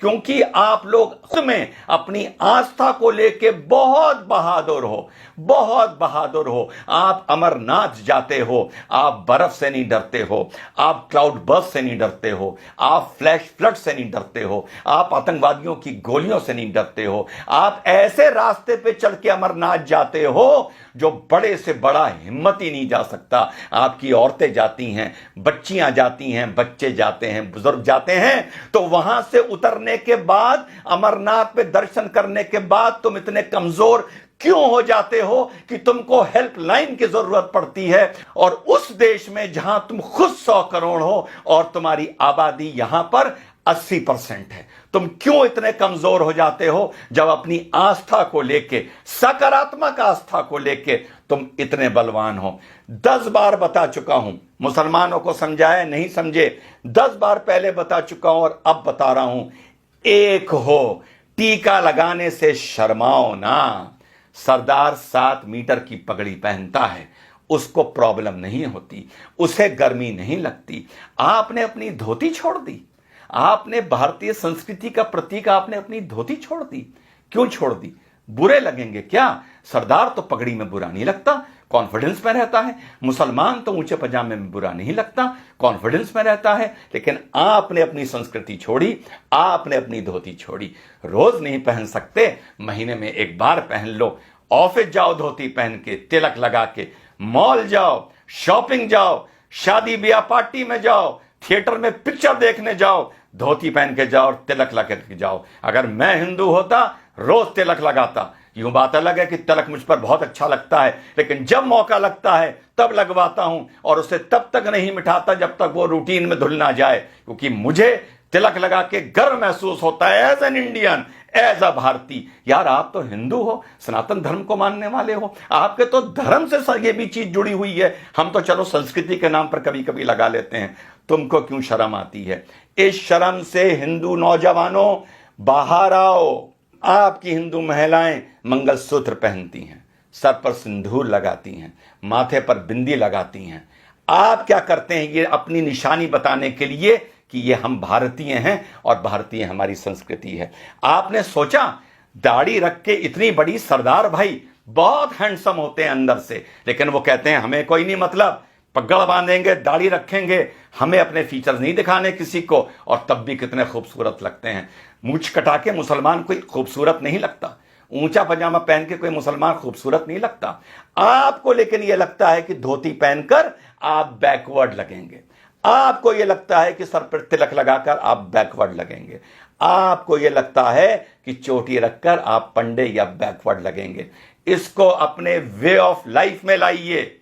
क्योंकि आप लोग उसमें अपनी आस्था को लेके बहुत बहादुर हो, बहुत बहादुर हो। आप अमरनाथ जाते हो, आप बर्फ से नहीं डरते हो, आप क्लाउड बर्स्ट से नहीं डरते हो, आप फ्लैश फ्लड से नहीं डरते हो, आप आतंकवादियों की गोलियों से नहीं डरते हो। आप ऐसे रास्ते पे चल के अमरनाथ जाते हो जो बड़े से बड़ा हिम्मत ही नहीं जा सकता। आपकी औरतें जाती हैं, बच्चियां जाती हैं, बच्चे जाते हैं, बुजुर्ग जाते हैं, तो वहां से उतरने के बाद, अमरनाथ पे दर्शन करने के बाद तुम इतने कमजोर क्यों हो जाते हो कि तुमको हेल्पलाइन की जरूरत पड़ती है? और उस देश में जहां तुम खुद 100 करोड़ हो और तुम्हारी आबादी यहां पर 80% है, तुम क्यों इतने कमजोर हो जाते हो जब अपनी आस्था को लेके, सकारात्मक आस्था को लेके तुम इतने बलवान हो? 10 बार बता चुका हूं, मुसलमानों को समझाया, नहीं समझे, 10 बार पहले बता चुका हूं और अब बता रहा हूं, एक हो, टीका लगाने से शर्माओ ना। सरदार 7 मीटर की पगड़ी पहनता है, उसको प्रॉब्लम नहीं होती, उसे गर्मी नहीं लगती। आपने अपनी धोती छोड़ दी, आपने भारतीय संस्कृति का प्रतीक, आपने अपनी धोती छोड़ दी। क्यों छोड़ दी? बुरे लगेंगे क्या? सरदार तो पगड़ी में बुरा नहीं लगता, कॉन्फिडेंस में रहता है। मुसलमान तो ऊंचे पजामे में बुरा नहीं लगता, कॉन्फिडेंस में रहता है। लेकिन आपने अपनी संस्कृति छोड़ी, आपने अपनी धोती छोड़ी। रोज नहीं पहन सकते, महीने में एक बार पहन लो। ऑफिस जाओ धोती पहन के, तिलक लगा के, मॉल जाओ, शॉपिंग जाओ, शादी ब्याह पार्टी में जाओ, थिएटर में पिक्चर देखने जाओ, धोती पहन के जाओ और तिलक लगा के जाओ। अगर मैं हिंदू होता, रोज तिलक लगाता। यूं बात अलग है कि तिलक मुझ पर बहुत अच्छा लगता है, लेकिन जब मौका लगता है तब लगवाता हूं, और उसे तब तक नहीं मिटाता जब तक वो रूटीन में धुल ना जाए, क्योंकि मुझे तिलक लगा के गर्व महसूस होता है as an Indian, as a भारतीय। यार, आप तो हिंदू हो, सनातन धर्म को मानने वाले हो, आपके तो धर्म से ये भी चीज जुड़ी हुई है। हम तो चलो संस्कृति के नाम पर कभी कभी लगा लेते हैं, तुमको क्यों शर्म आती है? इस शर्म से हिंदू नौजवानों बाहर आओ। आपकी हिंदू महिलाएं मंगलसूत्र पहनती हैं, सर पर सिंदूर लगाती हैं, माथे पर बिंदी लगाती हैं। आप क्या करते हैं? ये अपनी निशानी बताने के लिए कि ये हम भारतीय हैं और भारतीय हमारी संस्कृति है। आपने सोचा दाढ़ी रख के इतनी बड़ी सरदार भाई बहुत हैंडसम होते हैं अंदर से, लेकिन वो कहते हैं हमें कोई नहीं मतलब, पगड़ बांधेंगे, दाढ़ी रखेंगे, हमें अपने फीचर्स नहीं दिखाने किसी को, और तब भी कितने खूबसूरत लगते हैं। मूंछ कटा के मुसलमान कोई खूबसूरत नहीं लगता, ऊंचा पजामा पहन के कोई मुसलमान खूबसूरत नहीं लगता। आपको लेकिन यह लगता है कि धोती पहनकर आप बैकवर्ड लगेंगे, आपको यह लगता है कि सर पर तिलक लगाकर आप बैकवर्ड लगेंगे, आपको यह लगता है कि चोटी रखकर आप पंडे या बैकवर्ड लगेंगे। इसको अपने वे ऑफ लाइफ में लाइए।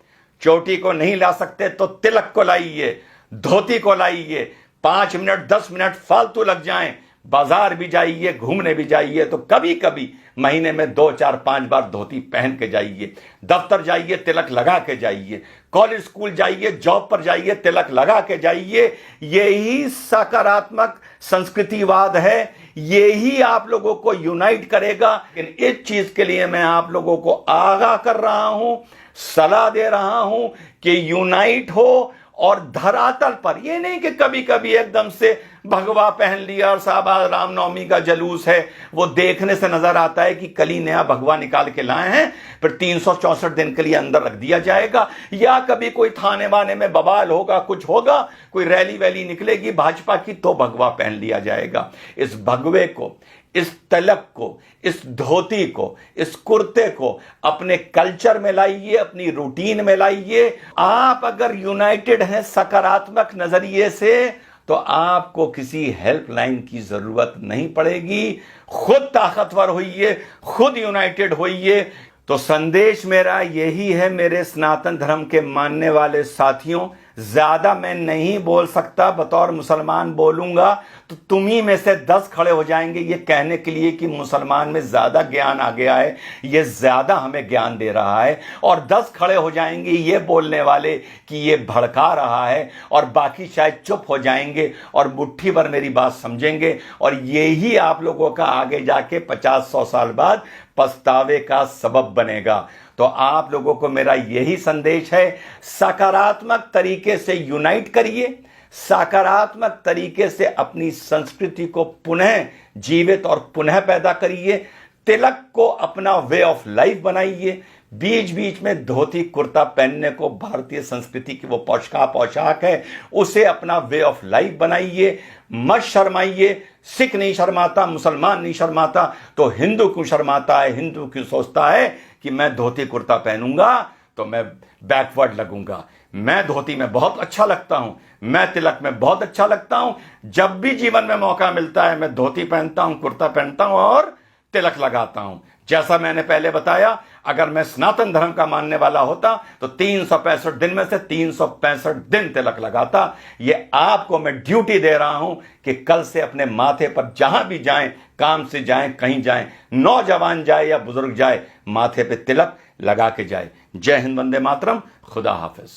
चोटी को नहीं ला सकते तो तिलक को लाइए, धोती को लाइए। 5 मिनट 10 मिनट फालतू लग जाएं, बाजार भी जाइए, घूमने भी जाइए, तो कभी कभी महीने में 2 4 5 बार धोती पहन के जाइए। दफ्तर जाइए, तिलक लगा के जाइए। कॉलेज स्कूल जाइए, जॉब पर जाइए, तिलक लगा के जाइए। यही सकारात्मक संस्कृतिवाद है, यही आप लोगों को यूनाइट करेगा। लेकिन इस चीज के लिए मैं आप लोगों को आगाह कर रहा हूं, सलाह दे रहा हूं कि यूनाइट हो। और धरातल पर ये नहीं कि कभी कभी एकदम से भगवा पहन लिया और साहब आज रामनवमी का जलूस है, वो देखने से नजर आता है कि कल ही नया भगवा निकाल के लाए हैं, फिर 364 दिन के लिए अंदर रख दिया जाएगा। या कभी कोई थाने वाने में बवाल होगा, कुछ होगा, कोई रैली वैली निकलेगी भाजपा की, तो भगवा पहन लिया जाएगा। इस भगवे को, इस तलक को, इस धोती को, इस कुर्ते को अपने कल्चर में लाइए, अपनी रूटीन में लाइए। आप अगर यूनाइटेड हैं सकारात्मक नजरिए से, तो आपको किसी हेल्पलाइन की जरूरत नहीं पड़ेगी। खुद ताकतवर होइए, खुद यूनाइटेड होइए। तो संदेश मेरा यही है मेरे सनातन धर्म के मानने वाले साथियों, ज्यादा मैं नहीं बोल सकता, बतौर मुसलमान बोलूंगा तो तुम ही में से 10 खड़े हो जाएंगे ये कहने के लिए कि मुसलमान में ज्यादा ज्ञान आ गया है, ये ज्यादा हमें ज्ञान दे रहा है, और 10 खड़े हो जाएंगे ये बोलने वाले कि ये भड़का रहा है, और बाकी शायद चुप हो जाएंगे और मुट्ठी भर मेरी बात समझेंगे। और यही आप लोगों का आगे जाके 50-100 साल बाद पछतावे का सबब बनेगा। तो आप लोगों को मेरा यही संदेश है, सकारात्मक तरीके से यूनाइट करिए, सकारात्मक तरीके से अपनी संस्कृति को पुनः जीवित और पुनः पैदा करिए। तिलक को अपना वे ऑफ लाइफ बनाइए। बीच बीच में धोती कुर्ता पहनने को भारतीय संस्कृति की वो पोशाक है, उसे अपना वे ऑफ लाइफ बनाइए। मत शर्माइए। सिख नहीं शर्माता, मुसलमान नहीं शर्माता, तो हिंदू क्यों शर्माता है? हिंदू क्यों सोचता है कि मैं धोती कुर्ता पहनूंगा तो मैं बैकवर्ड लगूंगा? मैं धोती में बहुत अच्छा लगता हूं, मैं तिलक में बहुत अच्छा लगता हूं। जब भी जीवन में मौका मिलता है मैं धोती पहनता हूं, कुर्ता पहनता हूं और तिलक लगाता हूं। जैसा मैंने पहले बताया, अगर मैं सनातन धर्म का मानने वाला होता तो 365 दिन में से 365 दिन तिलक लगाता। ये आपको मैं ड्यूटी दे रहा हूं कि कल से अपने माथे पर जहां भी जाएं, काम से जाएं, कहीं जाएं, नौजवान जाए या बुजुर्ग जाए, माथे पे तिलक लगा के जाए। जय हिंद, वंदे मातरम, खुदा हाफिज।